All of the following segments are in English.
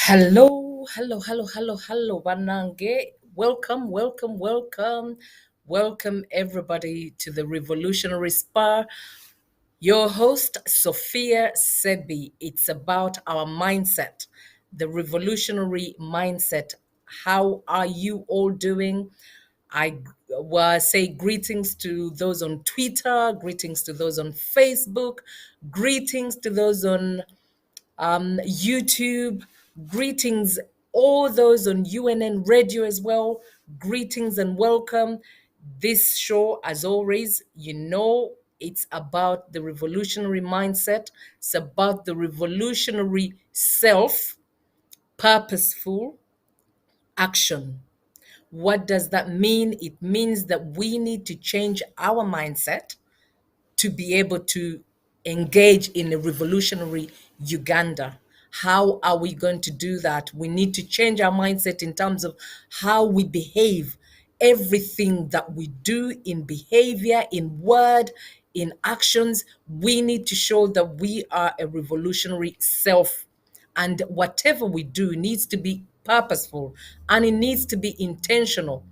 Hello, hello, hello, hello, hello, Banange. Welcome, welcome, welcome, welcome everybody to the Revolutionary Spa. Your host, Sophia Sebi. It's about our mindset, the revolutionary mindset. How are you all doing? I say greetings to those on Twitter, greetings to those on Facebook, greetings to those on YouTube. Greetings, all those on UNN Radio as well. Greetings and welcome. This show, as always, it's about the revolutionary mindset. It's about the revolutionary self, purposeful action. What does that mean? It means that we need to change our mindset to be able to engage in a revolutionary Uganda. How are we going to do that? We need to change our mindset in terms of how we behave. Everything that we do in behavior, in word, in actions, we need to show that we are a revolutionary self. And whatever we do needs to be purposeful and it needs to be intentional.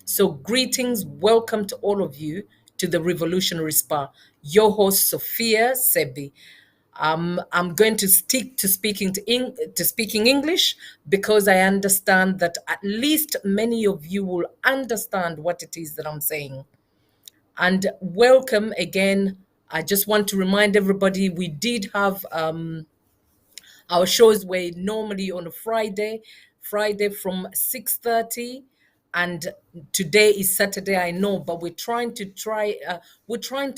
So, greetings, welcome to all of you to the Revolutionary Spa. Your host, Sophia Sebi. I'm going to stick to speaking English because I understand that at least many of you will understand what it is that I'm saying. And welcome again. I just want to remind everybody we did have our shows were normally on a Friday from 6:30, and today is Saturday. I know, but we're trying to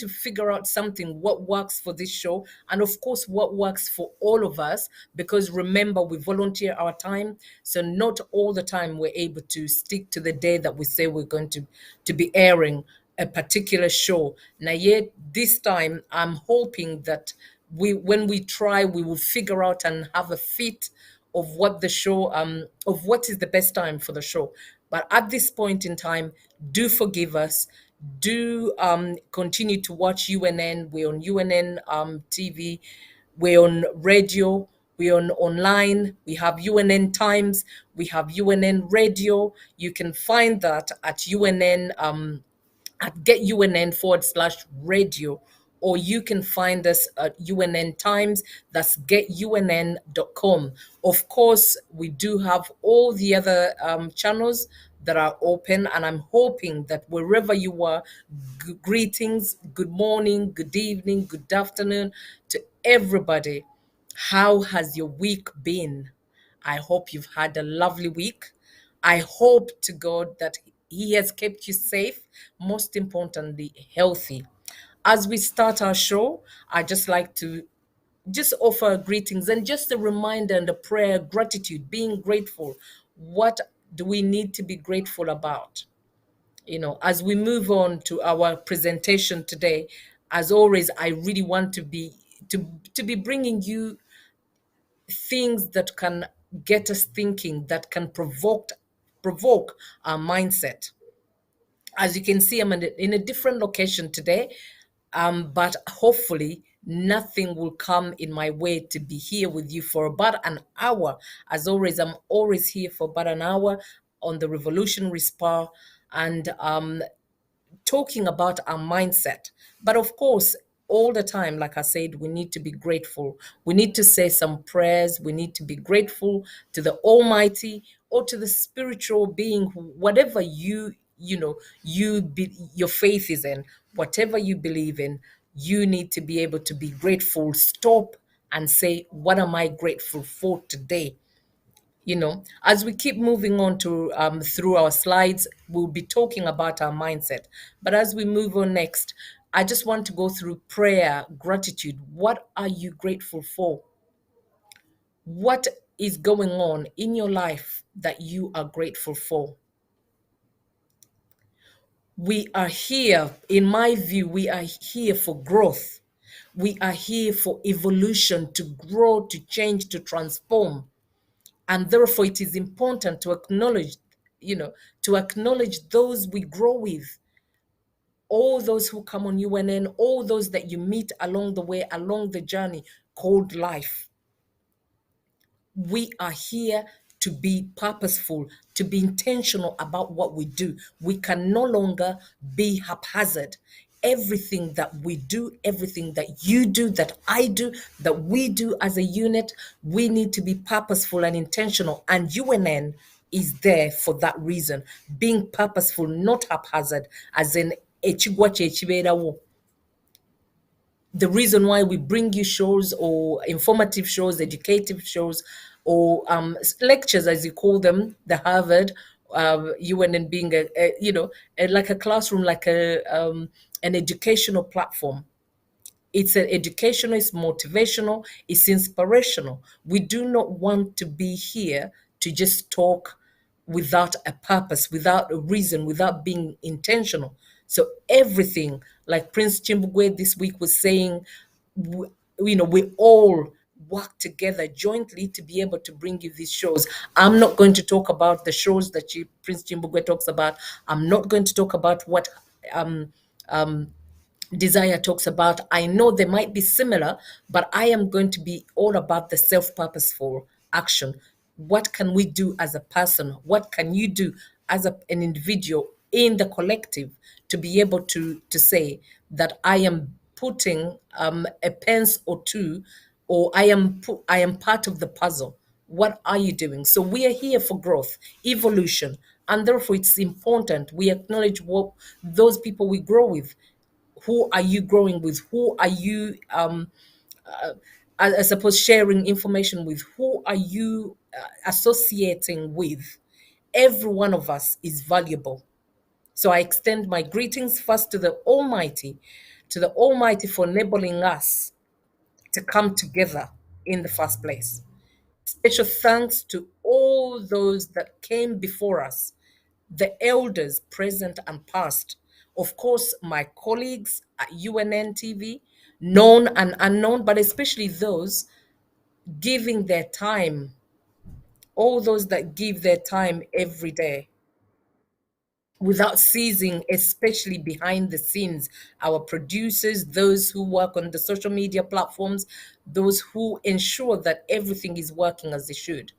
figure out something what works for this show, and of course what works for all of us. Because remember, we volunteer our time, so not all the time we're able to stick to the day that we say we're going to be airing a particular show. Now, yet this time, I'm hoping that when we try, we will figure out and have a fit of what the show, of what is the best time for the show. But at this point in time, do forgive us. Do continue to watch UNN. We're on UNN TV. We're on radio. We're on online. We have UNN Times. We have UNN Radio. You can find that at UNN at getunn/radio, or you can find us at UNN Times. That's getunn.com. Of course, we do have all the other channels that are open, and I'm hoping that wherever you are, greetings, good morning, good evening, good afternoon to everybody. How has your week been? I hope you've had a lovely week. I hope to God that He has kept you safe, most importantly, healthy. As we start our show, I just like to just offer greetings and just a reminder and a prayer, gratitude, being grateful. What do we need to be grateful about? As we move on to our presentation today, as always, I really want to be bringing you things that can get us thinking, that can provoke our mindset. As you can see, I'm in a different location today, but hopefully nothing will come in my way to be here with you for about an hour. As always, I'm always here for about an hour on the Revolutionary Spa, and talking about our mindset. But of course, all the time, like I said, we need to be grateful. We need to say some prayers. We need to be grateful to the Almighty or to the spiritual being, whatever your faith is in, whatever you believe in. You need to be able to be grateful. Stop and say, what am I grateful for today? As we keep moving on to through our slides, we'll be talking about our mindset. But as we move on next, I just want to go through prayer, gratitude. What are you grateful for? What is going on in your life that you are grateful for? We are here, in my view, we are here for growth. We are here for evolution, to grow, to change, to transform. And therefore it is important to acknowledge those we grow with, all those who come on UNN, all those that you meet along the way, along the journey called life. We are here to be purposeful, to be intentional about what we do. We can no longer be haphazard. Everything that we do, everything that you do, that I do, that we do as a unit, we need to be purposeful and intentional. And UNN is there for that reason. Being purposeful, not haphazard, as in ekigwa kye kibeerawo. The reason why we bring you shows or informative shows, educative shows, or lectures, as you call them, the Harvard, UNN being like a classroom, like an educational platform. It's an educational, it's motivational, it's inspirational. We do not want to be here to just talk without a purpose, without a reason, without being intentional. So everything, like Prince Chimbugwe this week was saying, we all work together jointly to be able to bring you these shows. I'm not going to talk about the shows that Prince Chimbugwe talks about. I'm not going to talk about what um, um, Desire talks about. I know they might be similar, but I am going to be all about the self-purposeful action. What can we do as a person? What can you do as an individual in the collective to be able to say that I am putting a pence or two, or I am part of the puzzle. What are you doing? So we are here for growth, evolution, and therefore it's important we acknowledge what those people we grow with. Who are you growing with? Who are you, I suppose, sharing information with? Who are you associating with? Every one of us is valuable. So I extend my greetings first to the Almighty for enabling us to come together in the first place. Special thanks to all those that came before us, the elders present and past. Of course, my colleagues at UNN TV, known and unknown, but especially those giving their time, all those that give their time every day without ceasing, especially behind the scenes, our producers, those who work on the social media platforms, those who ensure that everything is working as it should.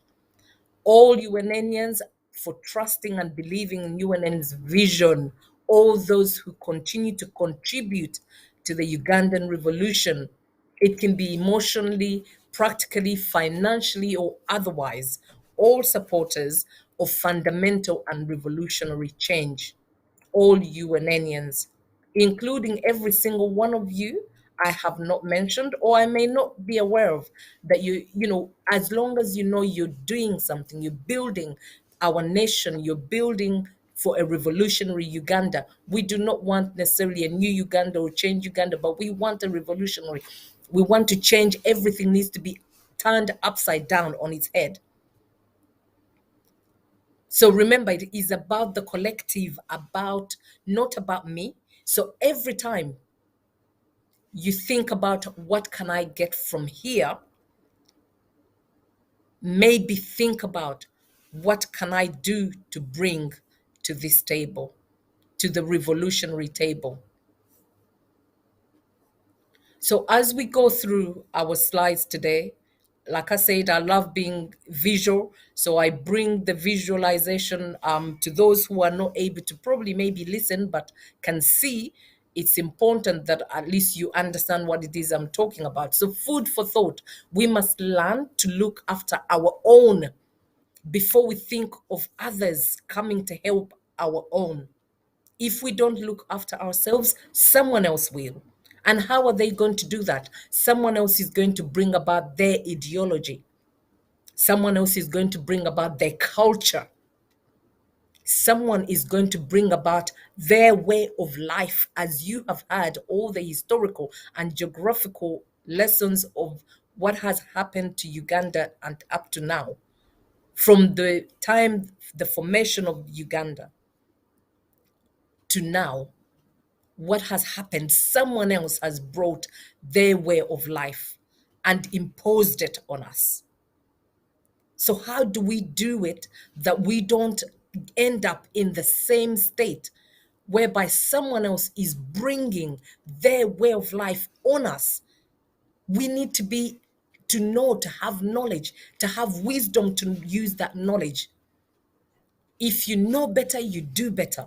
All UNNians for trusting and believing in UNN's vision, all those who continue to contribute to the Ugandan revolution. It can be emotionally, practically, financially, or otherwise, all supporters of fundamental and revolutionary change. All UNNians, including every single one of you I have not mentioned or I may not be aware of, that as long as you know you're doing something, you're building our nation, you're building for a revolutionary Uganda. We do not want necessarily a new Uganda or change Uganda, but we want a revolutionary. We want to change. Everything needs to be turned upside down on its head. So remember, it is about the collective, not about me. So every time you think about what can I get from here, maybe think about what can I do to bring to this table, to the revolutionary table. So as we go through our slides today, like I said, I love being visual. So I bring the visualization to those who are not able to probably maybe listen, but can see. It's important that at least you understand what it is I'm talking about. So food for thought. We must learn to look after our own before we think of others coming to help our own. If we don't look after ourselves, someone else will. And how are they going to do that? Someone else is going to bring about their ideology. Someone else is going to bring about their culture. Someone is going to bring about their way of life, as you have had all the historical and geographical lessons of what has happened to Uganda and up to now. From the time, the formation of Uganda to now, what has happened, someone else has brought their way of life and imposed it on us. So how do we do it that we don't end up in the same state whereby someone else is bringing their way of life on us? We need to be to know, to have knowledge, to have wisdom to use that knowledge. If you know better, you do better.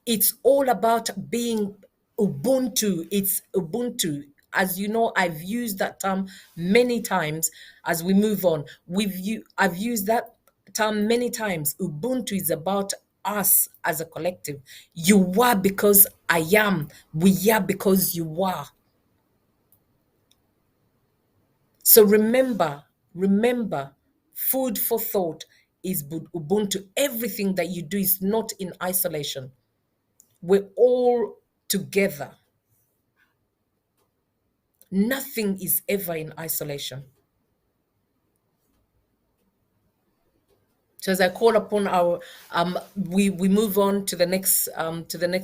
It's all about being Ubuntu. It's Ubuntu. As you know, I've used that term many times. As we move on, I've used that term many times. Ubuntu is about us as a collective. You are because I am. We are because you are. So remember, food for thought is Ubuntu. Everything that you do is not in isolation. We're all together. Nothing is ever in isolation. So as I call upon our, we move on to the next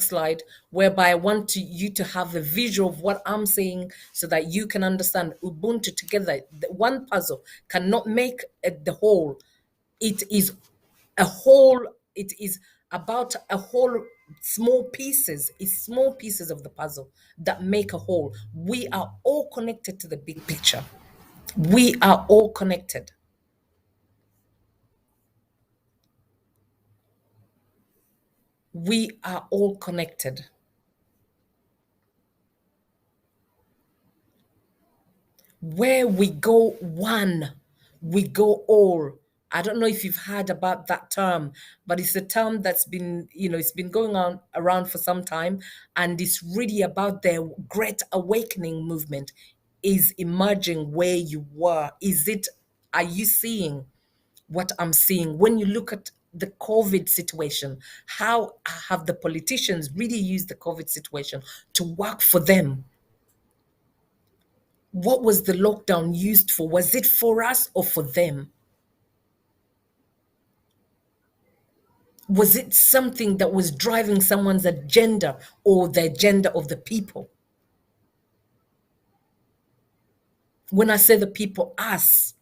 slide, whereby I want you to have a visual of what I'm saying, so that you can understand Ubuntu together. One puzzle cannot make the whole. It is a whole. It is about a whole. Small pieces. It's small pieces of the puzzle that make a whole. We are all connected to the big picture. We are all connected. We are all connected. Where we go one, we go all. I don't know if you've heard about that term, but it's a term that's been, it's been going on around for some time, and it's really about the great awakening movement is emerging where you were. Are you seeing what I'm seeing? When you look at the COVID situation, how have the politicians really used the COVID situation to work for them? What was the lockdown used for? Was it for us or for them? Was it something that was driving someone's agenda or the agenda of the people? When I say the people, us.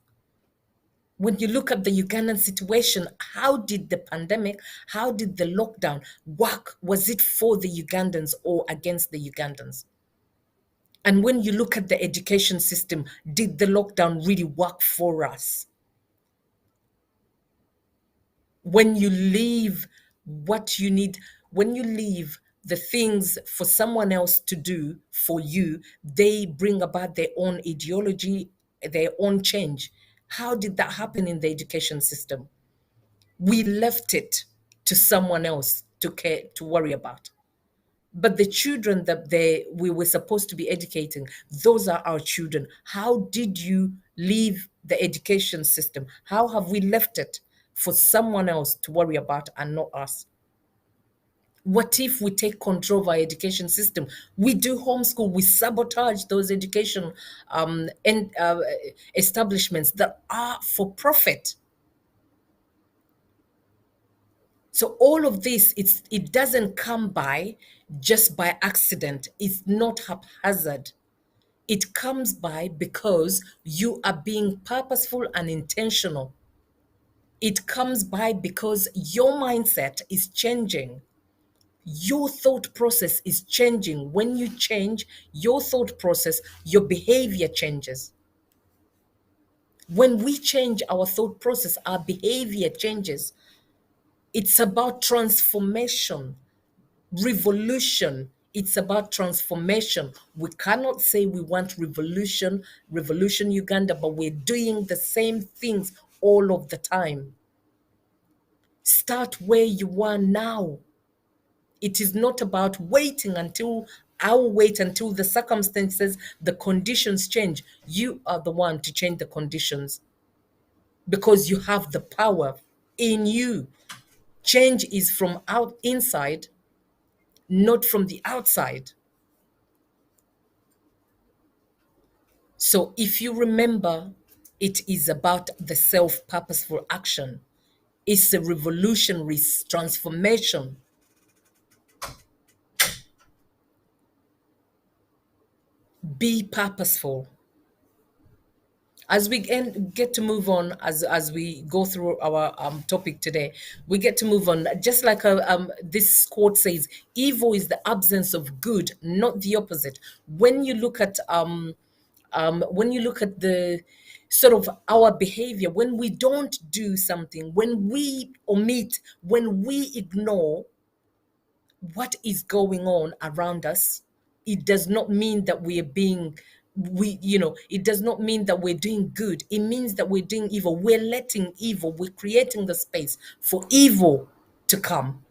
When you look at the Ugandan situation, how did the pandemic, how did the lockdown work? Was it for the Ugandans or against the Ugandans? And when you look at the education system, did the lockdown really work for us? When you leave what you need, when you leave the things for someone else to do for you, they bring about their own ideology, their own change. How did that happen in the education system? We left it to someone else to care, to worry about. But the children that we were supposed to be educating, those are our children. How did you leave the education system? How have we left it for someone else to worry about and not us? What if we take control of our education system? We do homeschool, we sabotage those education and establishments that are for profit. So all of this, it doesn't come by just by accident. It's not haphazard. It comes by because you are being purposeful and intentional. It comes by because your mindset is changing. Your thought process is changing. When you change your thought process, your behavior changes. When we change our thought process, our behavior changes. It's about transformation. Revolution. It's about transformation. We cannot say we want revolution Uganda, but we're doing the same things all of the time. Start where you are now. It is not about waiting until I'll wait until the circumstances, the conditions change. You are the one to change the conditions because you have the power in you. Change is from out inside, not from the outside. So if you remember, it is about the self-purposeful action. It's a revolutionary transformation. Be purposeful. As we get to move on, as we go through our topic today, we get to move on. Just like this quote says, evil is the absence of good, not the opposite. When you look at the sort of our behavior, when we don't do something, when we omit, when we ignore what is going on around us, it does not mean that we are being it does not mean that we're doing good. It means that we're doing evil. We're letting evil, we're creating the space for evil to come.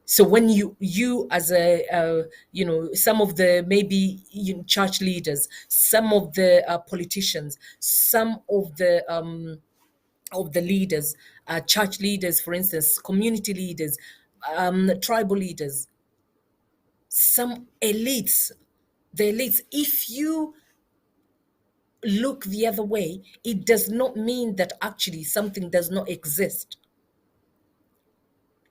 So when you as some of the maybe church leaders, some of the politicians, some of the leaders, church leaders, for instance, community leaders, tribal leaders, some elites, the elites, if you look the other way, it does not mean that actually something does not exist.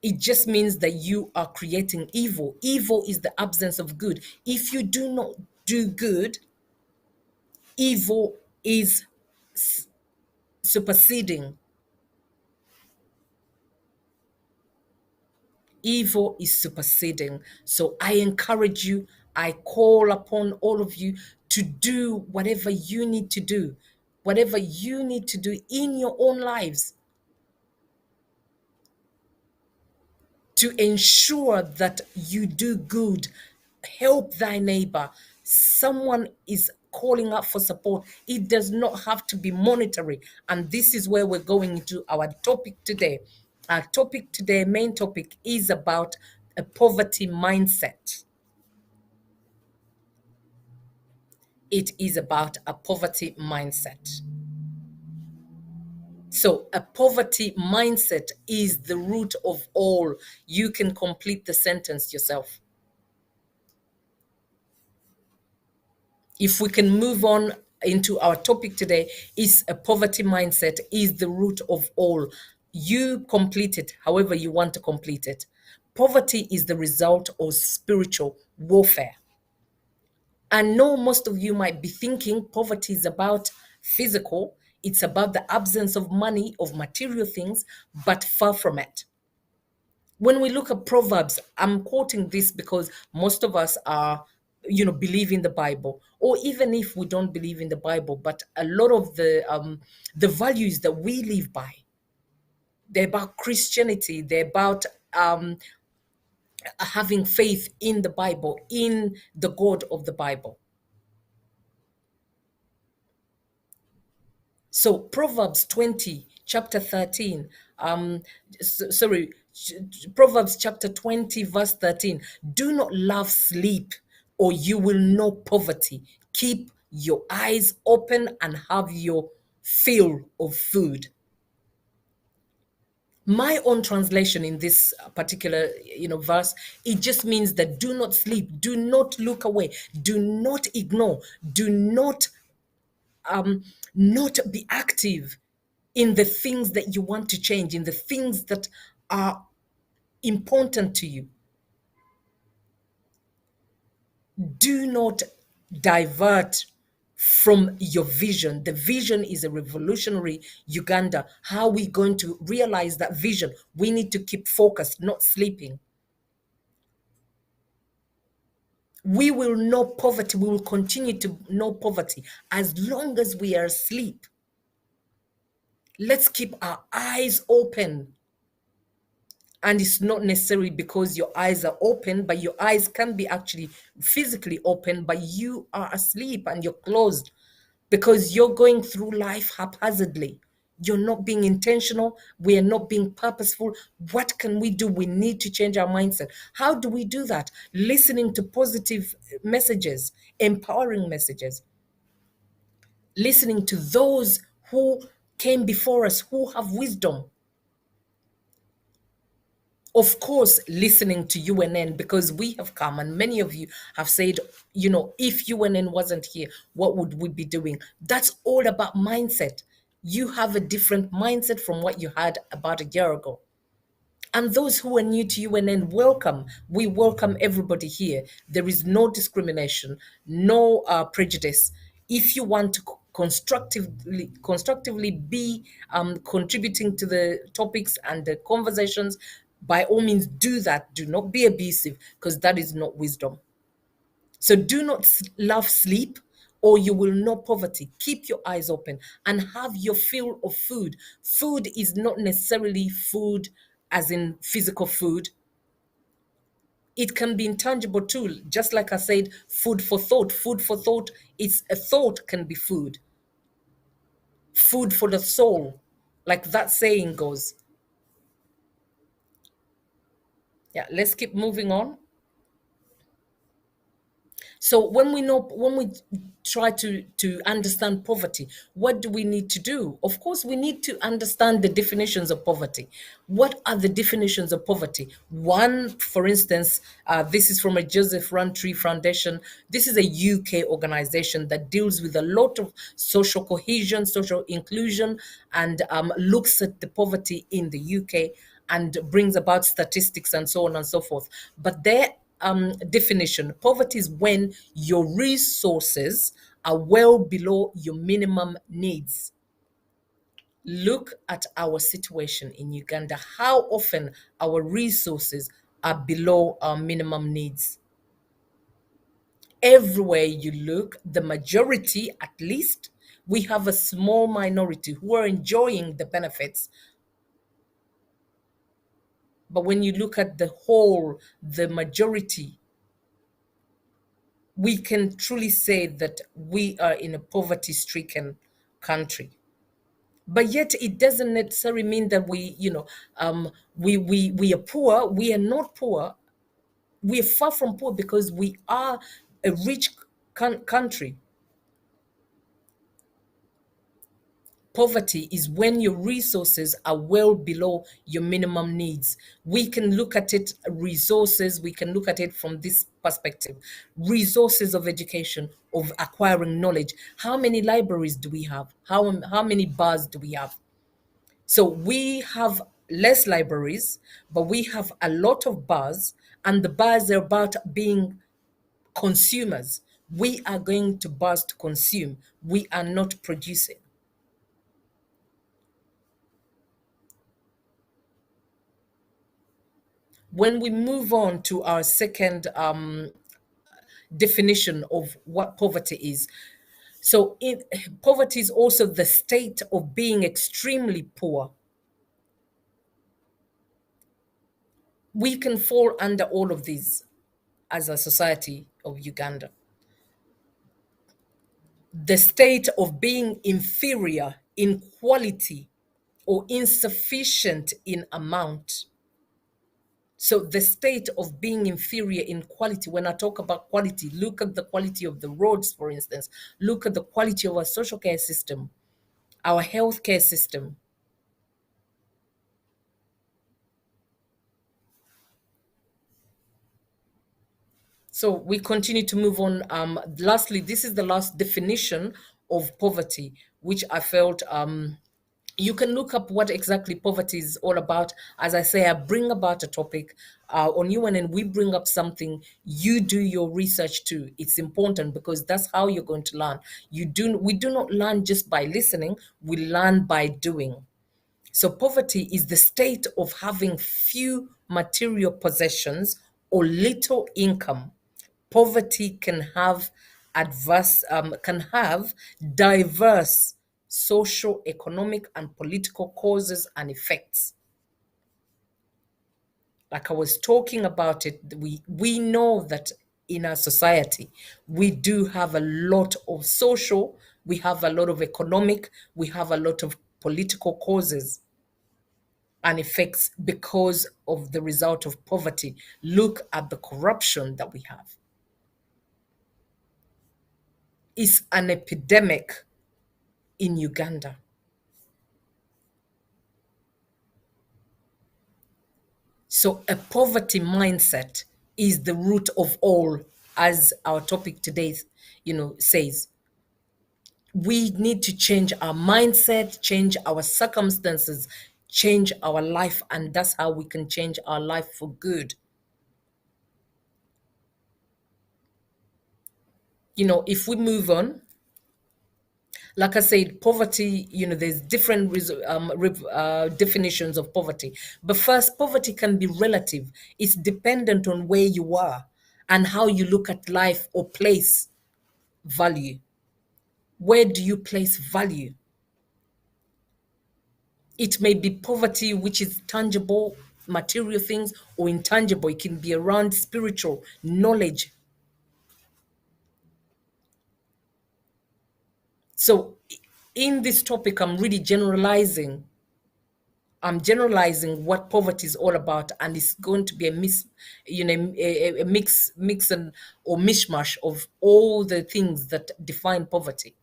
It just means that you are creating evil. Evil is the absence of good. If you do not do good, evil is superseding. Evil is superseding. So I encourage you, I call upon all of you to do whatever you need to do, whatever you need to do in your own lives to ensure that you do good. Help thy neighbor. Someone is calling out for support. It does not have to be monetary. And this is where we're going into our topic today. Our topic today, main topic, is about a poverty mindset. It is about a poverty mindset. So, a poverty mindset is the root of all. You can complete the sentence yourself. If we can move on into our topic today, is a poverty mindset is the root of all. You complete it however you want to complete it. Poverty is the result of spiritual warfare. I know most of you might be thinking poverty is about physical, it's about the absence of money, of material things, but far from it. When we look at Proverbs, I'm quoting this because most of us are, believe in the Bible, or even if we don't believe in the Bible, but a lot of the values that we live by, they're about Christianity, they're about having faith in the Bible, in the God of the Bible. So Proverbs 20, chapter 13, Proverbs chapter 20, verse 13. Do not love sleep, or you will know poverty. Keep your eyes open and have your fill of food. My own translation in this particular verse, it just means that do not sleep, do not look away, do not ignore, do not not be active in the things that you want to change, in the things that are important to you. Do not divert from your vision. The vision is a revolutionary Uganda. How are we going to realize that vision? We need to keep focused, not sleeping. We will know poverty. We will continue to know poverty as long as we are asleep. Let's keep our eyes open. And it's not necessarily because your eyes are open, but your eyes can be actually physically open, but you are asleep and you're closed because you're going through life haphazardly. You're not being intentional. We are not being purposeful. What can we do? We need to change our mindset. How do we do that? Listening to positive messages, empowering messages, listening to those who came before us, who have wisdom. Of course, listening to UNN, because we have come and many of you have said, if UNN wasn't here, what would we be doing? That's all about mindset. You have a different mindset from what you had about a year ago. And those who are new to UNN, welcome. We welcome everybody here. There is no discrimination, no prejudice. If you want to constructively be contributing to the topics and the conversations, by all means do that. Do not be abusive, because that is not wisdom. So do not love sleep, or you will know poverty. Keep your eyes open and have your fill of food. Food is not necessarily food as in physical food. It can be intangible too. Just like I said, food for thought. Food for thought is a thought, can be food. Food for the soul, like that saying goes. Yeah, let's keep moving on. So when we try to understand poverty, what do we need to do? Of course, we need to understand the definitions of poverty. What are the definitions of poverty? One, for instance, this is from a Joseph Rowntree Foundation. This is a UK organization that deals with a lot of social cohesion, social inclusion, and looks at the poverty in the UK and brings about statistics and so on and so forth. But their definition, poverty is when your resources are well below your minimum needs. Look at our situation in Uganda, how often our resources are below our minimum needs. Everywhere you look, the majority, at least, we have a small minority who are enjoying the benefits. But when you look at the whole, the majority, we can truly say that we are in a poverty-stricken country. But yet, it doesn't necessarily mean that we are poor. We are not poor. We are far from poor, because we are a rich country. Poverty is when your resources are well below your minimum needs. We can look at it, resources, we can look at it from this perspective. Resources of education, of acquiring knowledge. How many libraries do we have? How many bars do we have? So we have less libraries, but we have a lot of bars, and the bars are about being consumers. We are going to bars to consume. We are not producing. When we move on to our second definition of what poverty is, so poverty is also the state of being extremely poor. We can fall under all of these as a society of Uganda. The state of being inferior in quality or insufficient in amount. So the state of being inferior in quality, when I talk about quality, look at the quality of the roads, for instance. Look at the quality of our social care system, our healthcare system. So we continue to move on. Lastly, this is the last definition of poverty, which I felt you can look up what exactly poverty is all about. As I say, I bring about a topic on UNN. We bring up something. You do your research too. It's important, because that's how you're going to learn. We do not learn just by listening. We learn by doing. So poverty is the state of having few material possessions or little income. Poverty can have diverse social, economic, and political causes and effects. Like I was talking about it, we know that in our society, we do have a lot of social, we have a lot of economic, we have a lot of political causes and effects because of the result of poverty. Look at the corruption that we have. It's an epidemic in Uganda. So a poverty mindset is the root of all, as our topic today, says. We need to change our mindset, change our circumstances, change our life, and that's how we can change our life for good. If we move on, Like I said, poverty, there's different definitions of poverty. But first, poverty can be relative. It's dependent on where you are and how you look at life or place value. Where do you place value? It may be poverty, which is tangible, material things, or intangible. It can be around spiritual knowledge. So, in this topic, I'm generalizing what poverty is all about, and it's going to be a mix and or mishmash of all the things that define poverty.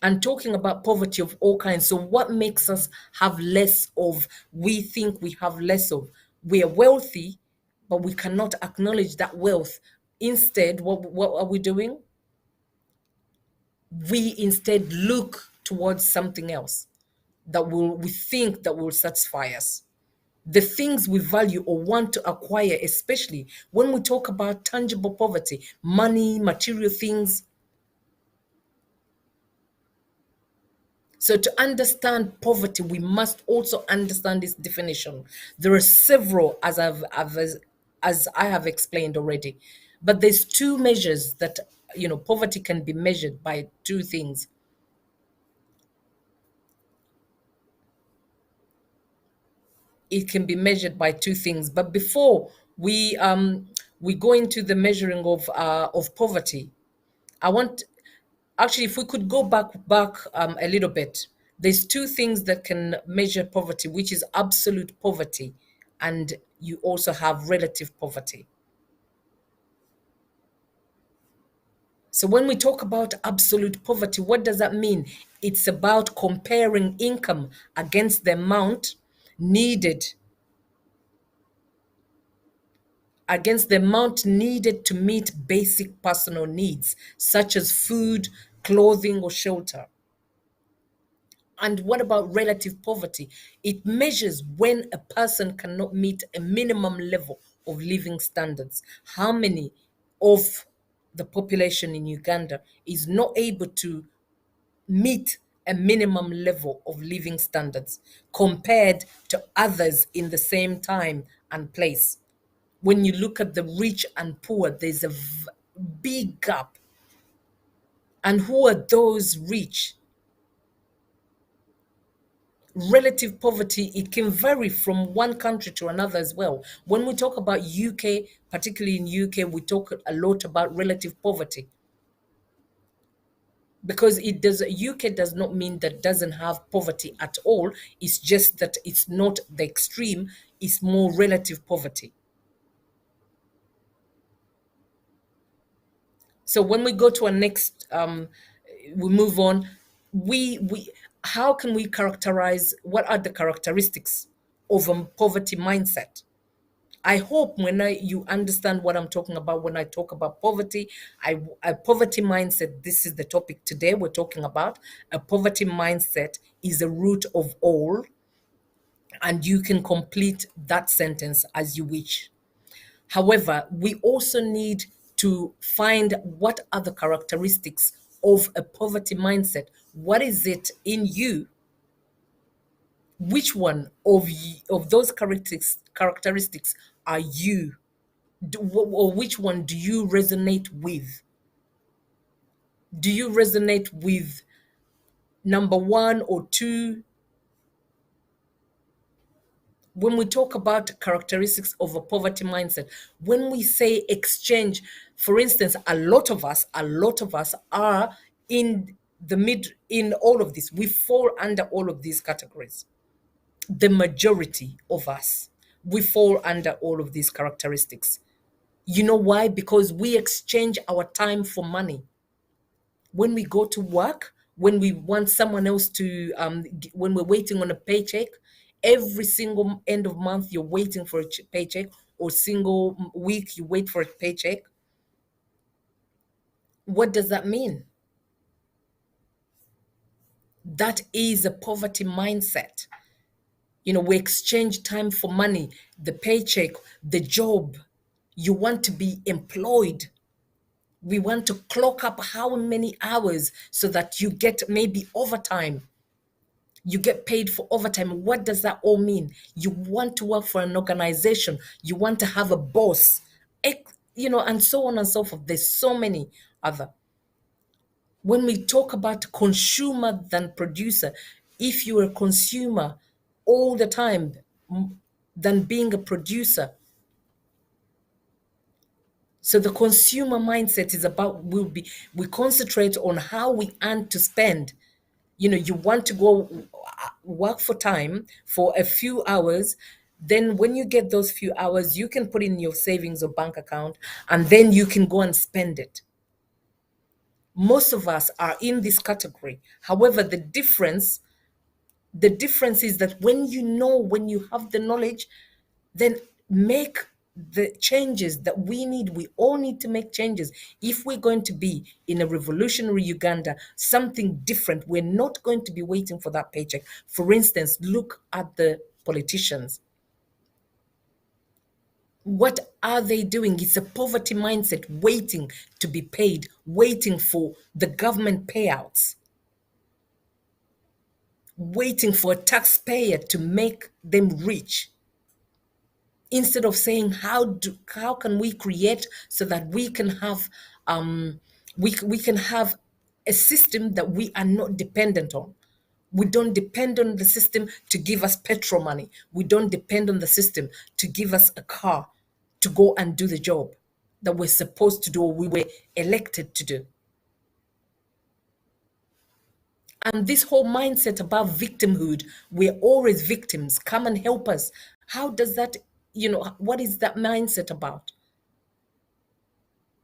And talking about poverty of all kinds. So, what makes us have less of? We think we have less of. We are wealthy, but we cannot acknowledge that wealth. Instead, what are we doing? We instead look towards something else that we think that will satisfy us. The things we value or want to acquire, especially when we talk about tangible poverty, money, material things. So to understand poverty, we must also understand its definition. There are several, as I have explained already, but there's two measures that poverty can be measured by two things. It can be measured by two things. But before we go into the measuring of poverty, I want actually, if we could go back a little bit, there's two things that can measure poverty, which is absolute poverty, and you also have relative poverty. So when we talk about absolute poverty, what does that mean? It's about comparing income against the amount needed to meet basic personal needs, such as food, clothing, or shelter. And what about relative poverty? It measures when a person cannot meet a minimum level of living standards. How many of the population in Uganda is not able to meet a minimum level of living standards compared to others in the same time and place? When you look at the rich and poor, there's a big gap. And who are those rich? Relative poverty, it can vary from one country to another as well. When we talk about UK, particularly in UK, we talk a lot about relative poverty, because UK does not mean that doesn't have poverty at all. It's just that it's not the extreme, it's more relative poverty. So when we go to our next, we move on. We how can we characterize, what are the characteristics of a poverty mindset? I hope you understand what I'm talking about when I talk about poverty. A poverty mindset. This is the topic today we're talking about. A poverty mindset is the root of all, and you can complete that sentence as you wish. However, we also need to find what are the characteristics of a poverty mindset. What is it in you? Which one of those characteristics are you? Or which one do you resonate with? Do you resonate with number one or two? When we talk about characteristics of a poverty mindset, when we say exchange, for instance, a lot of us are in in all of this. We fall under all of these categories. The majority of us, we fall under all of these characteristics. You know why? Because we exchange our time for money. When we go to work, when we want someone else to, when we're waiting on a paycheck, every single end of month, you're waiting for a paycheck, or single week, you wait for a paycheck. What does that mean? That is a poverty mindset. We exchange time for money, the paycheck, the job. You want to be employed. We want to clock up how many hours so that you get maybe overtime. You get paid for overtime. What does that all mean? You want to work for an organization. You want to have a boss, and so on and so forth. There's so many other. When we talk about consumer than producer, if you're a consumer all the time than being a producer, so the consumer mindset is about we concentrate on how we earn to spend. You want to go work for time for a few hours. Then when you get those few hours, you can put in your savings or bank account, and then you can go and spend it. Most of us are in this category. However, the difference is that when you have the knowledge, then make the changes that we need. We all need to make changes. If we're going to be in a revolutionary Uganda, something different, we're not going to be waiting for that paycheck. For instance, look at the politicians. What are they doing? It's a poverty mindset, waiting to be paid, waiting for the government payouts, waiting for a taxpayer to make them rich, instead of saying how can we create so that we can have we can have a system that we are not dependent on. We don't depend on the system to give us petrol money. We don't depend on the system to give us a car to go and do the job that we're supposed to do or we were elected to do. And this whole mindset about victimhood, we're always victims, come and help us. How does that, what is that mindset about?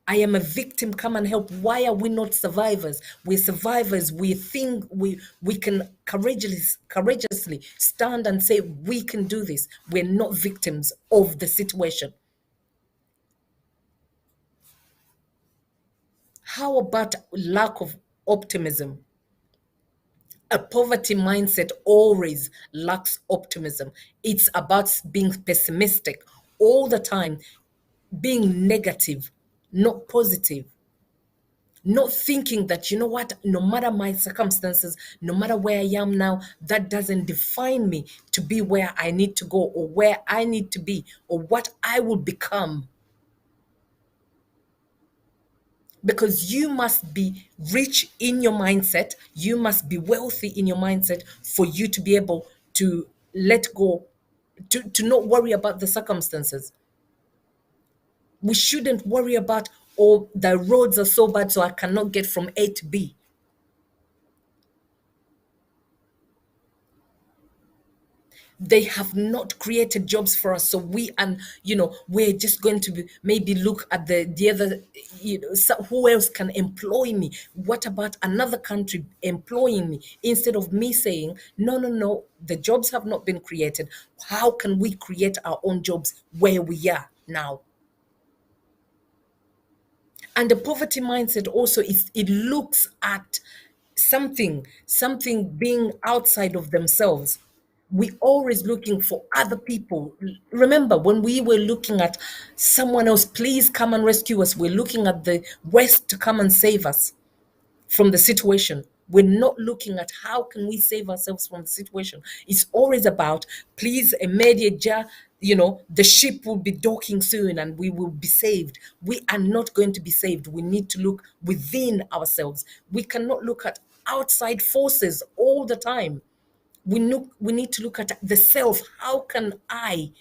I am a victim, come and help. Why are we not survivors? We're survivors. We think we can courageously stand and say we can do this. We're not victims of the situation. How about lack of optimism? A poverty mindset always lacks optimism. It's about being pessimistic all the time, being negative, not positive. Not thinking that, you know what, no matter my circumstances, no matter where I am now, that doesn't define me to be where I need to go or where I need to be or what I will become. Because you must be rich in your mindset, you must be wealthy in your mindset for you to be able to let go, to not worry about the circumstances. We shouldn't worry about, oh, the roads are so bad, so I cannot get from A to B. They have not created jobs for us, so we're just going to maybe look at the other, who else can employ me? What about another country employing me? Instead of me saying, no, no, no, the jobs have not been created. How can we create our own jobs where we are now? And the poverty mindset also is, it looks at something being outside of themselves. We always looking for other people. Remember when we were looking at someone else, please come and rescue us, we're looking at the West to come and save us from the situation. We're not looking at how can we save ourselves from the situation. It's always about, please, immediate, the ship will be docking soon and we will be saved. We are not going to be saved. We need to look within ourselves. We cannot look at outside forces all the time. We need to look at the self. How can I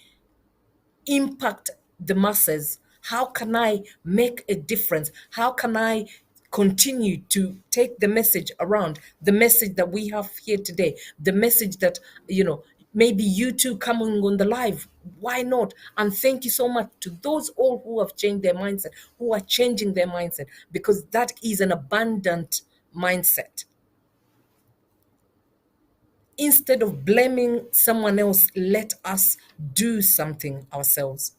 impact the masses? How can I make a difference? How can I continue to take the message around, the message that we have here today, the message that, maybe you too coming on the live, why not? And thank you so much to those all who have changed their mindset, who are changing their mindset, because that is an abundant mindset. Instead of blaming someone else, let us do something ourselves.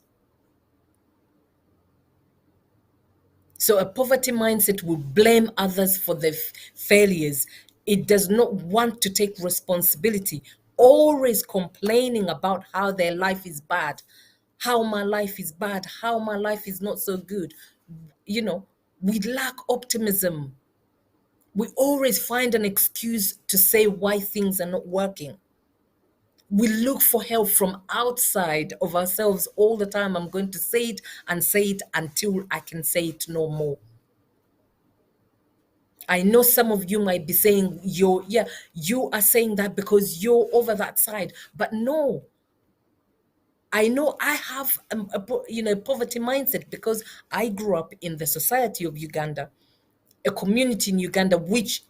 So a poverty mindset will blame others for their failures. It does not want to take responsibility, always complaining about how their life is bad, how my life is bad, how my life is not so good. You know, We lack optimism. We always find an excuse to say why things are not working. We look for help from outside of ourselves all the time. I'm going to say it until I can say it no more. I know some of you might be saying you are saying that because you're over that side, but no, I know I have poverty mindset because I grew up in the society of Uganda, a community in Uganda which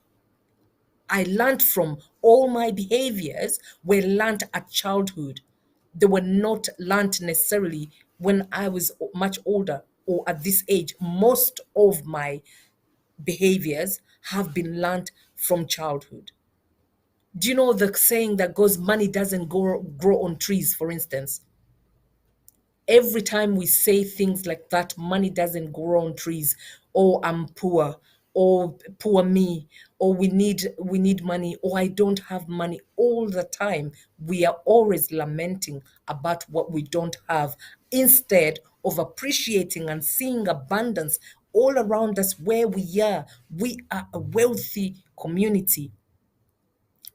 I learned from. All my behaviors were learned at childhood. They were not learned necessarily when I was much older or at this age. Most of my behaviors have been learned from childhood. Do you know the saying that goes, money doesn't grow on trees, for instance? Every time we say things like that, money doesn't grow on trees, or I'm poor, or poor me, or we need money, or I don't have money. All the time we are always lamenting about what we don't have instead of appreciating and seeing abundance all around us where we are. We are a wealthy community.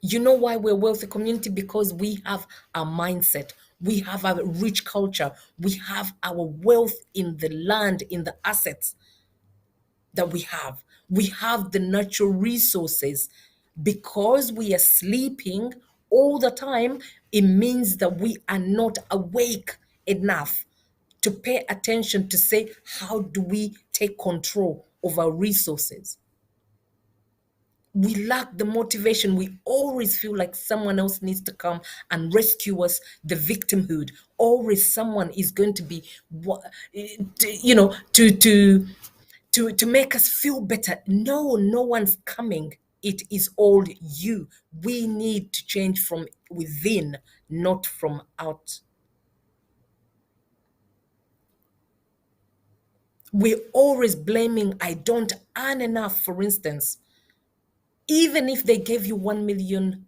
You know why we're a wealthy community? Because we have a mindset. We have a rich culture. We have our wealth in the land, in the assets that we have. We have the natural resources. Because we are sleeping all the time, it means that we are not awake enough to pay attention to say, how do we take control of our resources? We lack the motivation. We always feel like someone else needs to come and rescue us. The victimhood. Always someone is going to be, to make us feel better. No, no one's coming. It is all you. We need to change from within, not from out. We're always blaming, I don't earn enough, for instance. Even if they gave you $1 million,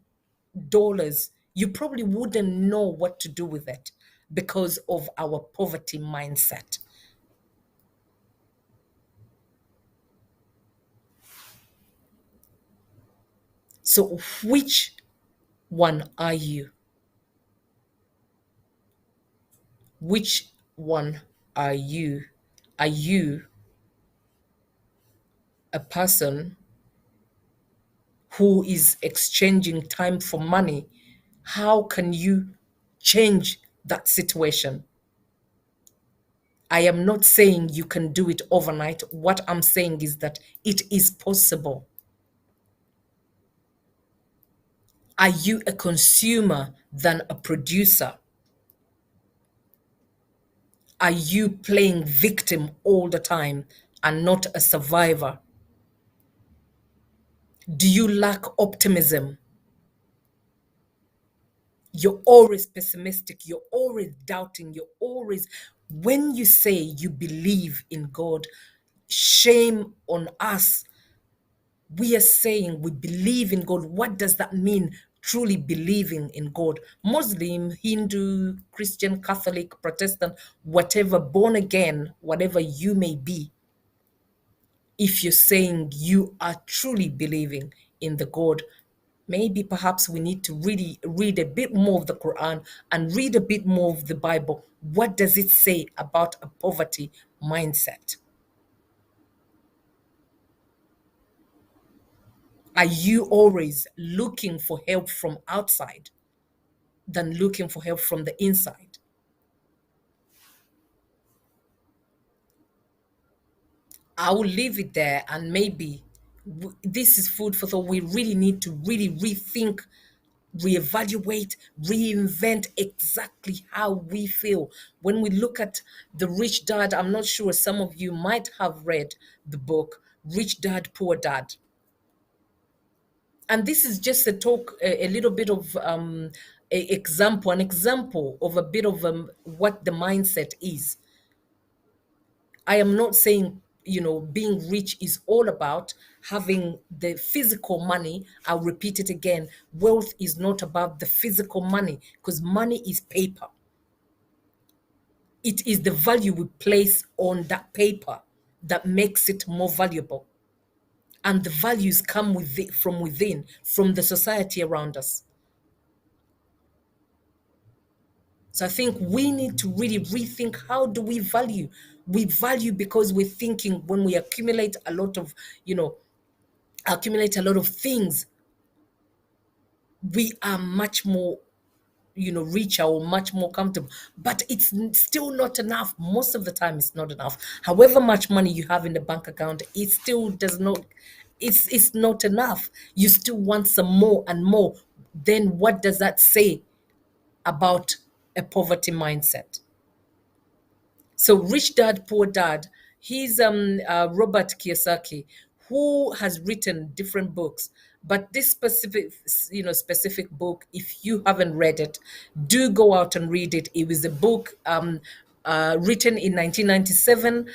you probably wouldn't know what to do with it because of our poverty mindset. So, which one are you? Which one are you? Are you a person who is exchanging time for money? How can you change that situation? I am not saying you can do it overnight. What I'm saying is that it is possible. Are you a consumer than a producer? Are you playing victim all the time and not a survivor? Do you lack optimism? You're always pessimistic. You're always doubting. When you say you believe in God, shame on us. We are saying we believe in God. What does that mean? Truly believing in God. Muslim, Hindu, Christian, Catholic, Protestant, whatever, born again, whatever you may be, if you're saying you are truly believing in the God, maybe perhaps we need to really read a bit more of the Quran and read a bit more of the Bible. What does it say about a poverty mindset? Are you always looking for help from outside than looking for help from the inside? I will leave it there, and maybe this is food for thought. We really need to really rethink, reevaluate, reinvent exactly how we feel. When we look at the Rich Dad, I'm not sure some of you might have read the book Rich Dad, Poor Dad. And this is just a talk, a little bit of an example of a bit of what the mindset is. I am not saying, being rich is all about having the physical money. I'll repeat it again. Wealth is not about the physical money because money is paper. It is the value we place on that paper that makes it more valuable. And the values come from within, from the society around us. So I think we need to really rethink, how do we value? We value because we're thinking when we accumulate a lot of, things, we are much more, richer or much more comfortable. But it's still not enough. Most of the time, it's not enough. However much money you have in the bank account, it still does not, it's not enough. You still want some more and more. Then what does that say about a poverty mindset? So Rich Dad, Poor Dad, he's Robert Kiyosaki, who has written different books. But this specific book, if you haven't read it, do go out and read it. It was a book written in 1997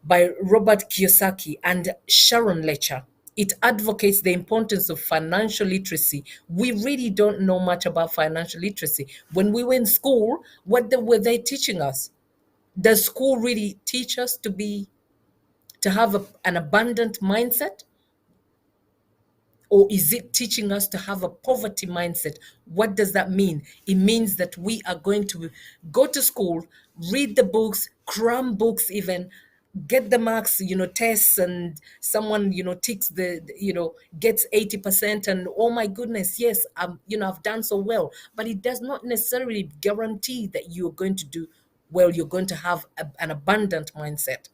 by Robert Kiyosaki and Sharon Lecher. It advocates the importance of financial literacy. We really don't know much about financial literacy. When we were in school, were they teaching us? Does school really teach us to have an abundant mindset? Or is it teaching us to have a poverty mindset? What does that mean? It means that we are going to go to school, read the books, cram books even, get the marks, tests, and someone, ticks gets 80%, and oh my goodness, yes, I've done so well. But it does not necessarily guarantee that you're going to do well, you're going to have an abundant mindset,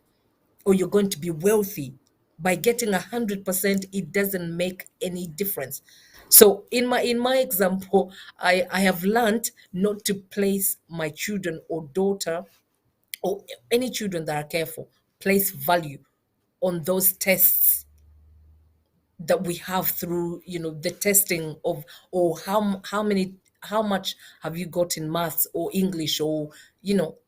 or you're going to be wealthy. By getting 100%, it doesn't make any difference. So in my example, I have learned not to place my children or daughter or any children that are careful, place value on those tests that we have through, the testing of, or how much have you got in maths or English, or,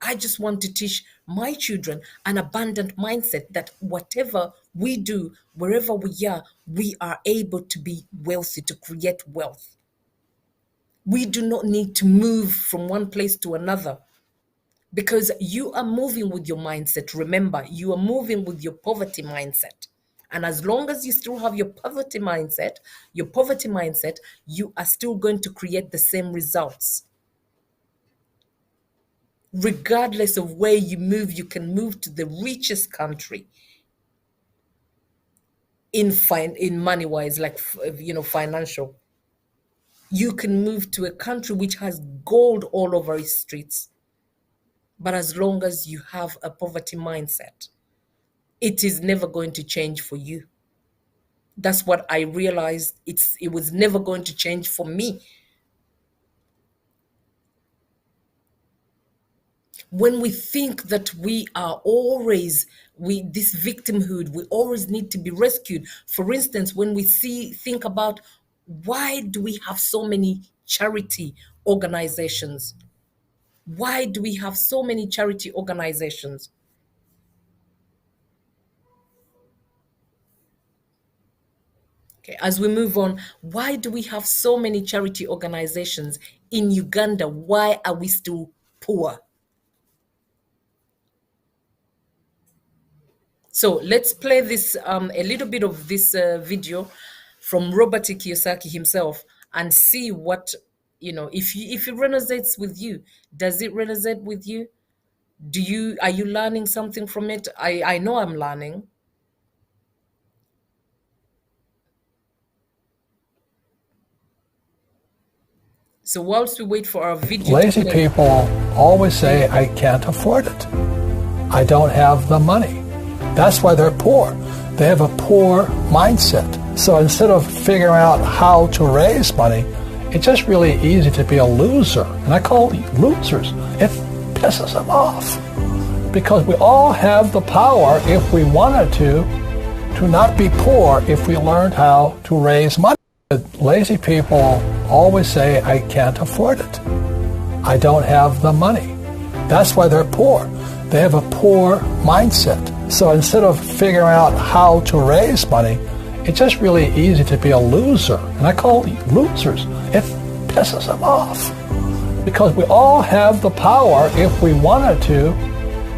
I just want to teach my children an abundant mindset, that whatever we do, wherever we are able to be wealthy, to create wealth. We do not need to move from one place to another, because you are moving with your mindset. Remember, you are moving with your poverty mindset. And as long as you still have your poverty mindset, you are still going to create the same results. Regardless of where you move, you can move to the richest country in money wise, like, financial. You can move to a country which has gold all over its streets. But as long as you have a poverty mindset, it is never going to change for you. That's what I realized. It was never going to change for me. When we think that we are always, this victimhood, we always need to be rescued. For instance, when we think about, why do we have so many charity organizations? Why do we have so many charity organizations? Okay, as we move on, why do we have so many charity organizations in Uganda? Why are we still poor? So let's play this, a little bit of this video from Robert Kiyosaki himself, and see what, if it resonates with you. Does it resonate with you? Are you learning something from it? I know I'm learning. So whilst we wait for our video, lazy people always say, I can't afford it. I don't have the money. That's why they're poor. They have a poor mindset. So instead of figuring out how to raise money, it's just really easy to be a loser. And I call losers. It pisses them off. Because we all have the power, if we wanted to not be poor if we learned how to raise money. Lazy people always say, I can't afford it. I don't have the money. That's why they're poor. They have a poor mindset. So instead of figuring out how to raise money, it's just really easy to be a loser. And I call losers. It pisses them off. Because we all have the power, if we wanted to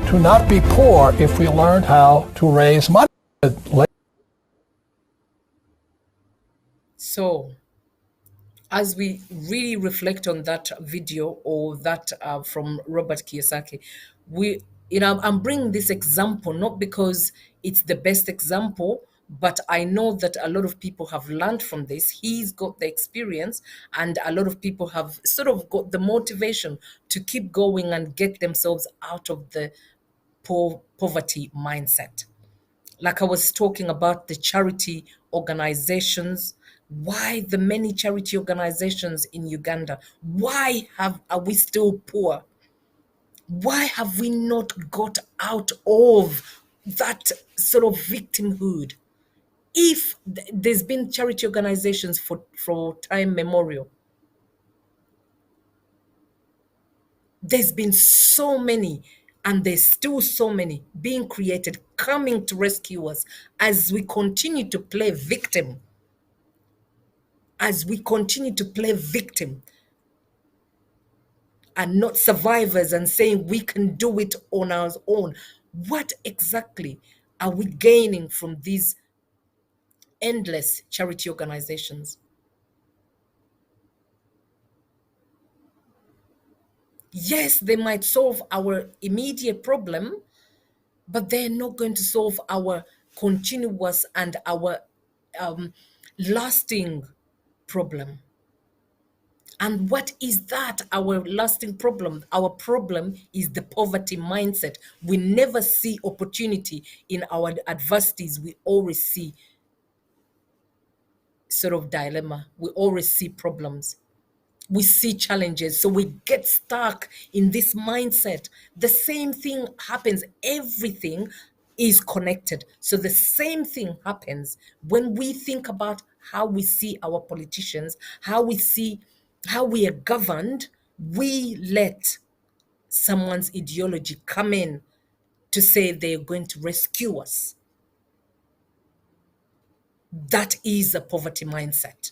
to not be poor if we learned how to raise money. So, as we really reflect on that video or that from Robert Kiyosaki, I'm bringing this example not because it's the best example, but I know that a lot of people have learned from this. He's got the experience, and a lot of people have sort of got the motivation to keep going and get themselves out of the poverty mindset. Like I was talking about the charity organizations. Why the many charity organizations in Uganda? Why are we still poor? Why have we not got out of that sort of victimhood? If there's been charity organizations for time memorial, there's been so many, and there's still so many being created, coming to rescue us as we continue to play victim. As we continue to play victim and not survivors, and saying we can do it on our own. What exactly are we gaining from these endless charity organizations? Yes, they might solve our immediate problem, but they're not going to solve our continuous and our lasting problem. And what is that? Our lasting problem? Our problem is the poverty mindset. We never see opportunity in our adversities. We always see sort of dilemma. We always see problems. We see challenges. So we get stuck in this mindset. The same thing happens. Everything is connected. So the same thing happens when we think about how we see our politicians, how we are governed. We let someone's ideology come in to say they're going to rescue us. That is a poverty mindset.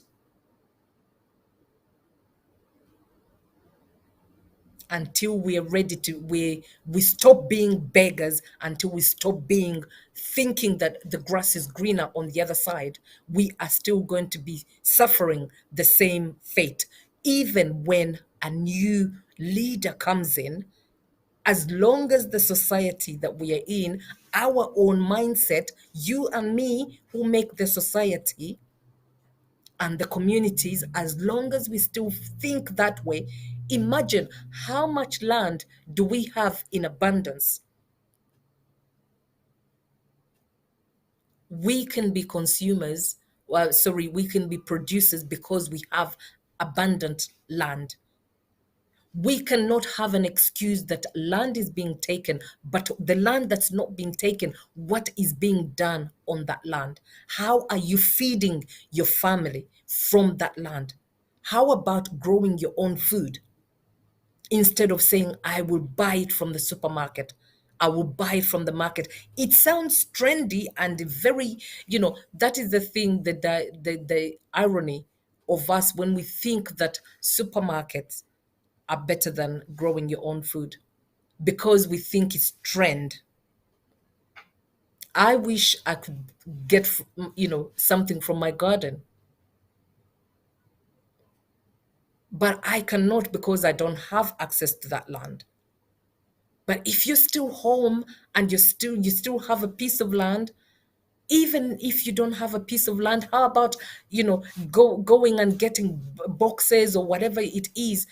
Until we are ready to, we stop being beggars, until we stop being thinking that the grass is greener on the other side, we are still going to be suffering the same fate. Even when a new leader comes in, as long as the society that we are in, our own mindset, you and me who make the society and the communities, as long as we still think that way, imagine how much land do we have in abundance. We can be consumers, we can be producers because we have abundant land. We cannot have an excuse that land is being taken, but the land that's not being taken, what is being done on that land? How are you feeding your family from that land? How about growing your own food? Instead of saying, I will buy it from the supermarket, I will buy it from the market. It sounds trendy and very, that is the thing, the irony of us when we think that supermarkets are better than growing your own food because we think it's trend. I wish I could get, something from my garden, but I cannot because I don't have access to that land. But if you're still home and you still have a piece of land, even if you don't have a piece of land, how about, going and getting boxes or whatever it is,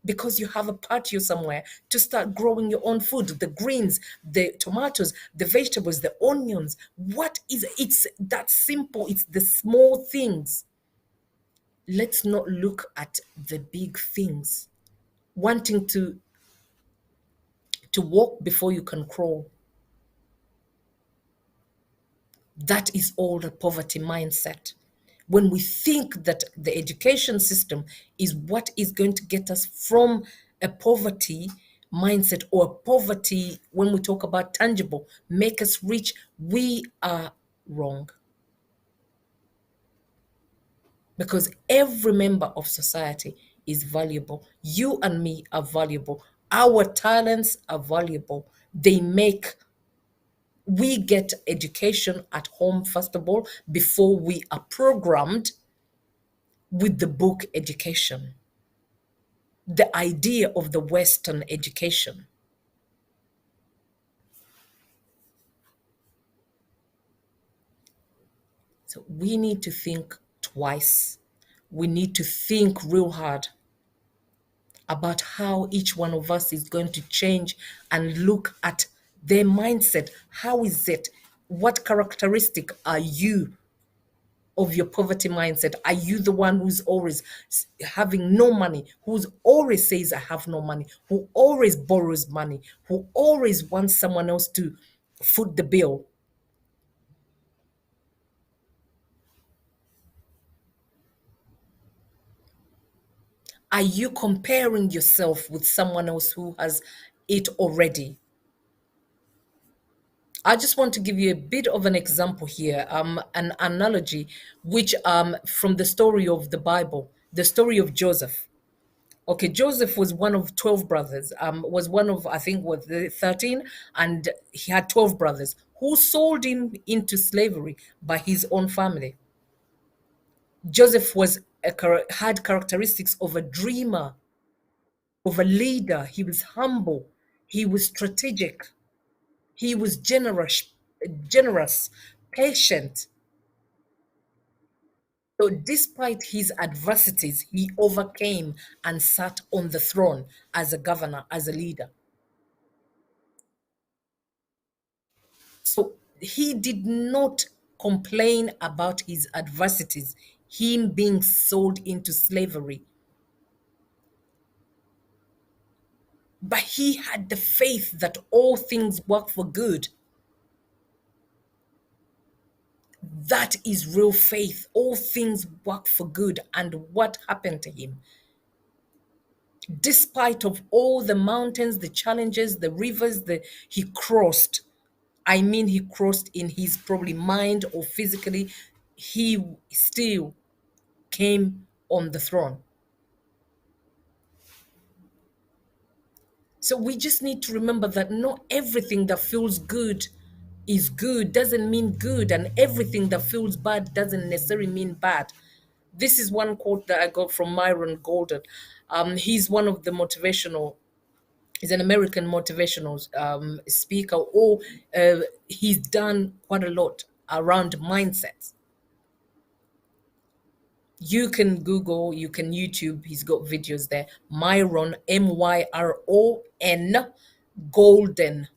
because you have a patio somewhere, to start growing your own food, the greens, the tomatoes, the vegetables, the onions. It's that simple. It's the small things. Let's not look at the big things. Wanting to walk before you can crawl. That is all the poverty mindset. When we think that the education system is what is going to get us from a poverty mindset, or poverty, when we talk about tangible, make us rich, we are wrong. Because every member of society is valuable. You and me are valuable. Our talents are valuable. They make we get education at home, first of all, before we are programmed with the book education, the idea of the Western education. So we need to think twice. We need to think real hard about how each one of us is going to change and look at their mindset. How is it? What characteristic are you of your poverty mindset? Are you the one who's always having no money, who's always says, I have no money, who always borrows money, who always wants someone else to foot the bill? Are you comparing yourself with someone else who has it already? I just want to give you a bit of an example here, an analogy, which from the story of the Bible, the story of Joseph. Okay, Joseph was one of 12 brothers, was one of, I think, was the 13, and he had 12 brothers who sold him into slavery by his own family. Joseph had characteristics of a dreamer, of a leader. He was humble, he was strategic, he was generous, patient. So despite his adversities, he overcame and sat on the throne as a governor, as a leader. So he did not complain about his adversities, him being sold into slavery. But he had the faith that all things work for good. That is real faith. All things work for good. And what happened to him? Despite of all the mountains, the challenges, the rivers that he crossed, I mean, he crossed in his probably mind or physically, he still came on the throne. So we just need to remember that not everything that feels good is good, doesn't mean good, and everything that feels bad doesn't necessarily mean bad. This is one quote that I got from Myron Golden. He's one of the motivational, he's an American motivational speaker, or he's done quite a lot around mindsets. You can Google, you can YouTube, he's got videos there. Myron, Myron, Golden.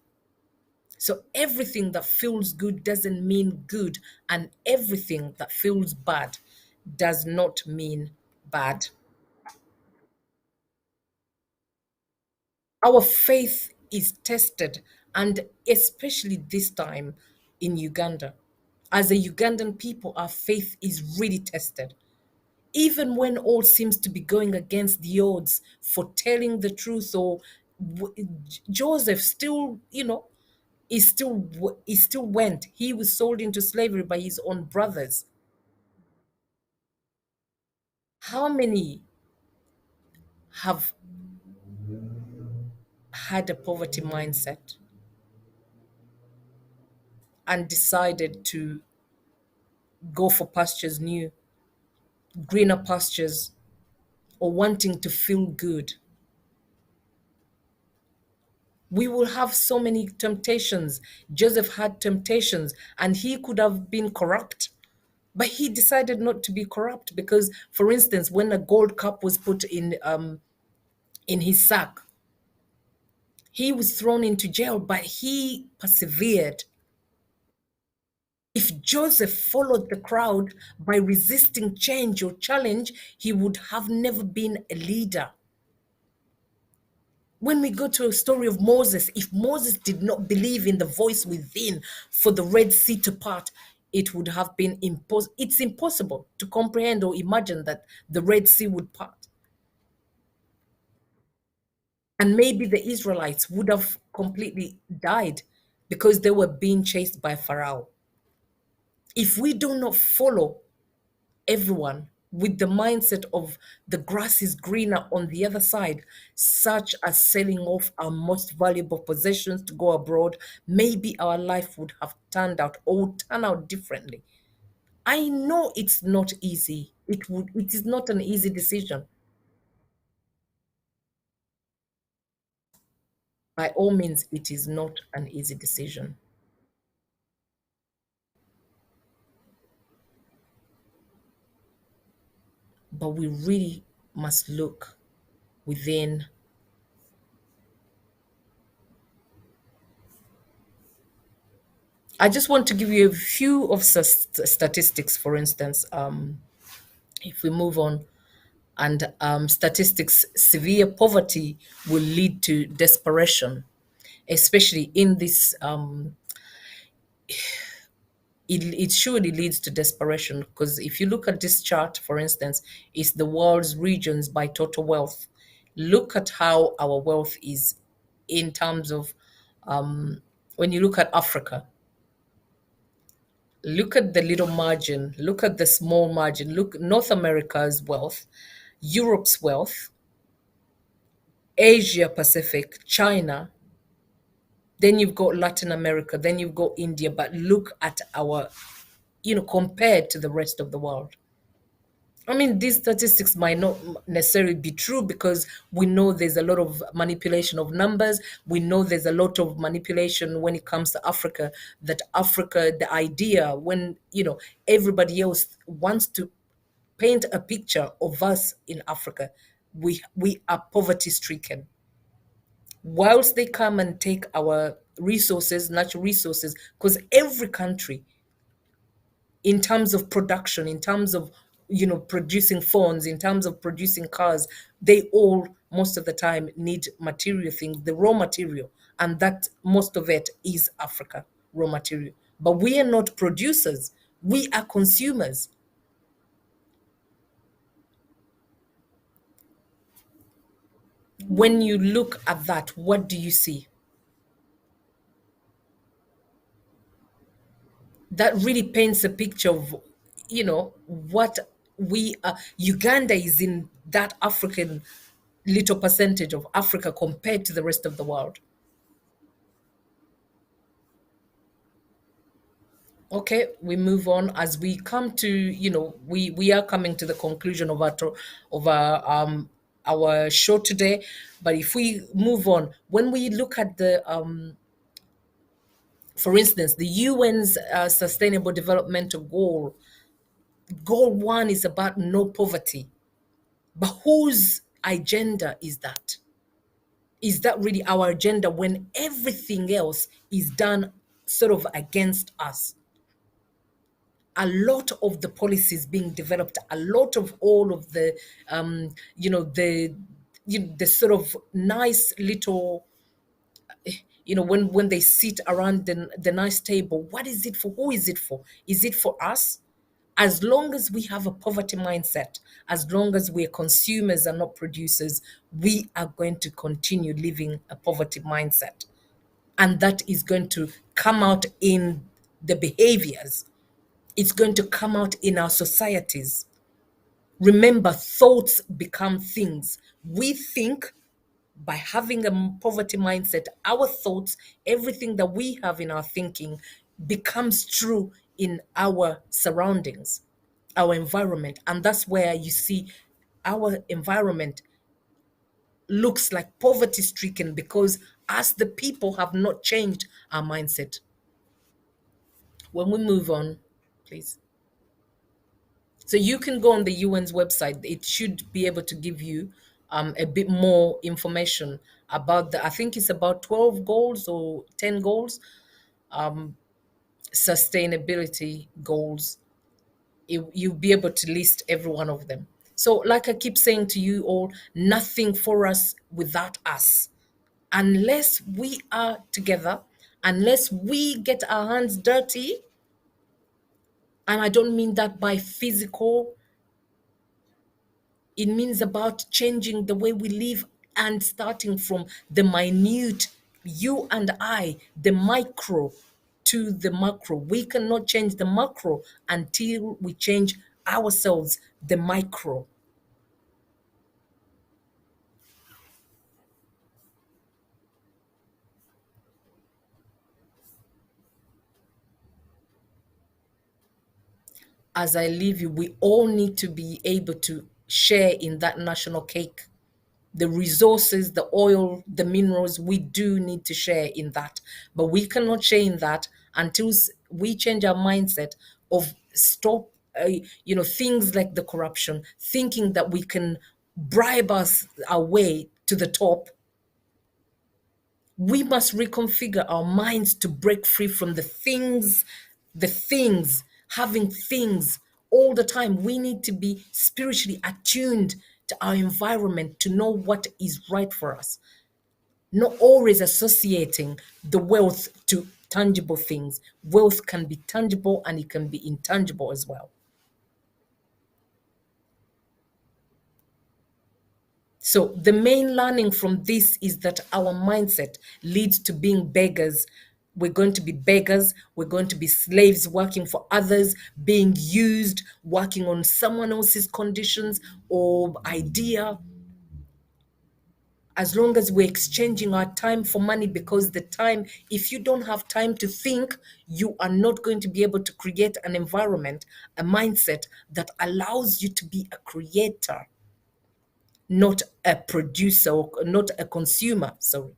So everything that feels good doesn't mean good, and everything that feels bad does not mean bad. Our faith is tested, and especially this time in Uganda. As a Ugandan people, our faith is really tested. Even when all seems to be going against the odds for telling the truth, or Joseph still, he still went. He was sold into slavery by his own brothers. How many have had a poverty mindset and decided to go for pastures new, greener pastures, or wanting to feel good? We will have so many temptations. Joseph had temptations, and he could have been corrupt, but he decided not to be corrupt because, for instance, when a gold cup was put in his sack, he was thrown into jail, but he persevered. If Joseph followed the crowd by resisting change or challenge, he would have never been a leader. When we go to a story of Moses, if Moses did not believe in the voice within for the Red Sea to part, it would have been impossible. It's impossible to comprehend or imagine that the Red Sea would part. And maybe the Israelites would have completely died because they were being chased by Pharaoh. If we do not follow everyone, with the mindset of the grass is greener on the other side, such as selling off our most valuable possessions to go abroad, maybe our life would have turned out or would turn out differently. I know it's not easy. It is not an easy decision. By all means, it is not an easy decision. But we really must look within. I just want to give you a few of statistics, for instance. If we move on, and statistics, severe poverty will lead to desperation, especially in this. It surely leads to desperation, because if you look at this chart, for instance, it's the world's regions by total wealth. Look at how our wealth is in terms of when you look at Africa. Look at the little margin, look at the small margin, look North America's wealth, Europe's wealth, Asia Pacific, China, then you've got Latin America, then you've got India, but look at our, compared to the rest of the world. I mean, these statistics might not necessarily be true, because we know there's a lot of manipulation of numbers. We know there's a lot of manipulation when it comes to Africa, that Africa, the idea, when, everybody else wants to paint a picture of us in Africa, we are poverty stricken. Whilst they come and take our resources, natural resources, because every country, in terms of production, in terms of producing phones, in terms of producing cars, they all most of the time need material things, the raw material, and that most of it is Africa raw material. But we are not producers, we are consumers. When you look at that, what do you see? That really paints a picture of what we are. Uganda is in that African little percentage of Africa compared to the rest of the world. Okay, we move on as we come to, we are coming to the conclusion of our show today. But if we move on, when we look at the for instance, the UN's Sustainable Developmental Goal 1 is about no poverty. But whose agenda is that? Is that really our agenda when everything else is done sort of against us? A lot of the policies being developed, a lot of all of the, the sort of nice little, when they sit around the nice table, what is it for? Who is it for? Is it for us? As long as we have a poverty mindset, as long as we're consumers and not producers, we are going to continue living a poverty mindset. And that is going to come out in the behaviors. It's going to come out in our societies. Remember, thoughts become things. We think by having a poverty mindset, our thoughts, everything that we have in our thinking becomes true in our surroundings, our environment. And that's where you see our environment looks like poverty stricken, because as the people have not changed our mindset. When we move on, please. So you can go on the UN's website. It should be able to give you a bit more information about I think it's about 12 goals or 10 goals, sustainability goals. You'll be able to list every one of them. So like I keep saying to you all, nothing for us without us. Unless we are together, unless we get our hands dirty, and I don't mean that by physical, it means about changing the way we live and starting from the minute, you and I, the micro to the macro. We cannot change the macro until we change ourselves the micro. As I leave you, we all need to be able to share in that national cake. The resources, the oil, the minerals, we do need to share in that. But we cannot share in that until we change our mindset of stop, things like the corruption, thinking that we can bribe us our way to the top. We must reconfigure our minds to break free from having things all the time. We need to be spiritually attuned to our environment to know what is right for us. Not always associating the wealth to tangible things. Wealth can be tangible and it can be intangible as well. So the main learning from this is that our mindset leads to being beggars. We're going to be beggars. We're going to be slaves working for others, being used, working on someone else's conditions or idea. As long as we're exchanging our time for money, because the time, if you don't have time to think, you are not going to be able to create an environment, a mindset that allows you to be a creator, not a producer, or not a consumer. Sorry.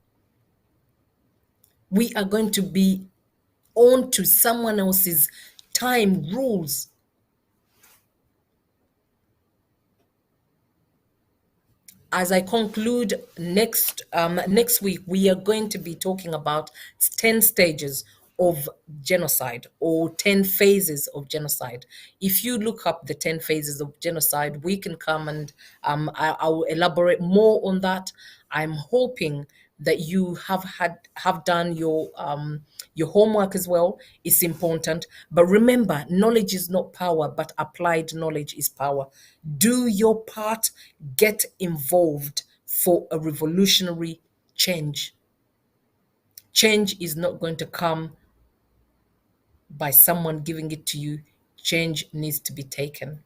We are going to be on to someone else's time rules. As I conclude, next week we are going to be talking about 10 stages of genocide, or 10 phases of genocide. If you look up the 10 phases of genocide, we can come and I will elaborate more on that. I'm hoping that you have done your homework as well. It's important. But remember, knowledge is not power, but applied knowledge is power. Do your part, get involved for a revolutionary change. Change is not going to come by someone giving it to you. Change needs to be taken.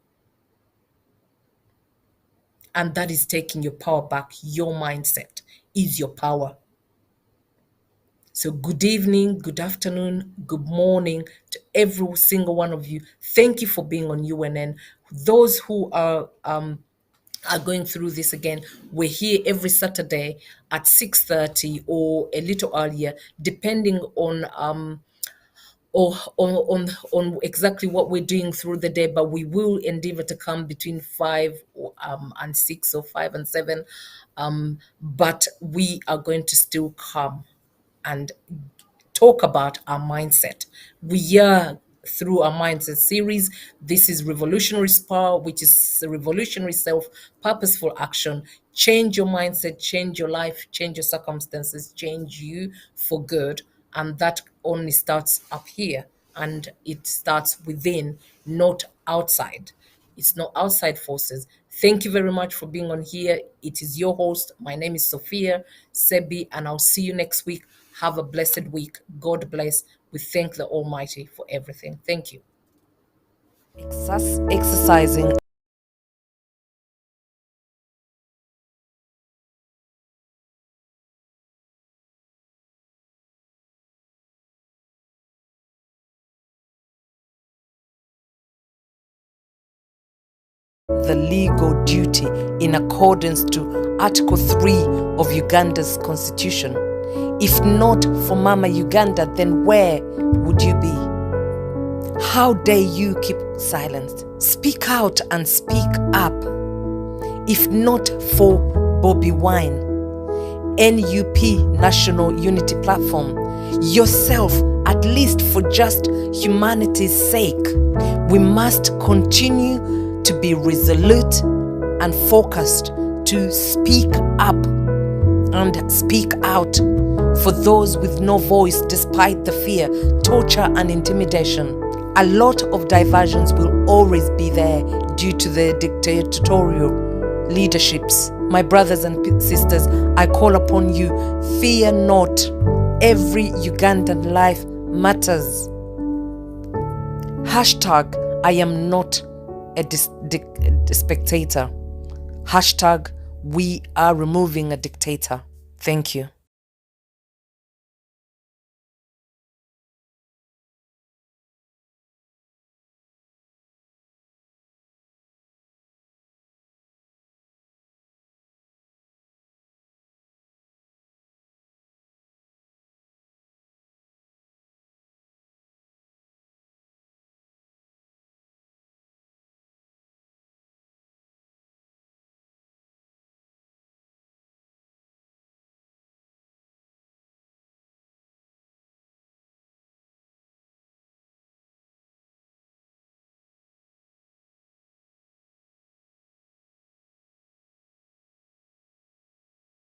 And that is taking your power back. Your mindset is your power. So good evening, good afternoon, good morning to every single one of you. Thank you for being on UNN. Those who are going through this again, we're here every Saturday at 6:30 or a little earlier, depending on exactly what we're doing through the day, but we will endeavor to come between 5 and 6 or 5 and 7. But we are going to still come and talk about our mindset. We are through our mindset series. This is Revolutionary Power, which is a revolutionary self-purposeful action. Change your mindset, change your life, change your circumstances, change you for good. And that only starts up here, and it starts within, not outside. It's not outside forces. Thank you very much for being on here. It is your host. My name is Sophia Sebi, and I'll see you next week. Have a blessed week. God bless. We thank the Almighty for everything. Thank you. Exercising the legal duty in accordance to Article 3 of Uganda's constitution. If not for Mama Uganda, then where would you be? How dare you keep silent? Speak out and speak up. If not for Bobby Wine, NUP National Unity Platform, yourself, at least for just humanity's sake, we must continue to be resolute and focused to speak up and speak out for those with no voice, despite the fear, torture and intimidation. A lot of diversions will always be there due to the dictatorial leaderships. My brothers and sisters, I call upon you, fear not. Every Ugandan life matters. Hashtag I am not a spectator. Hashtag we are removing a dictator. Thank you.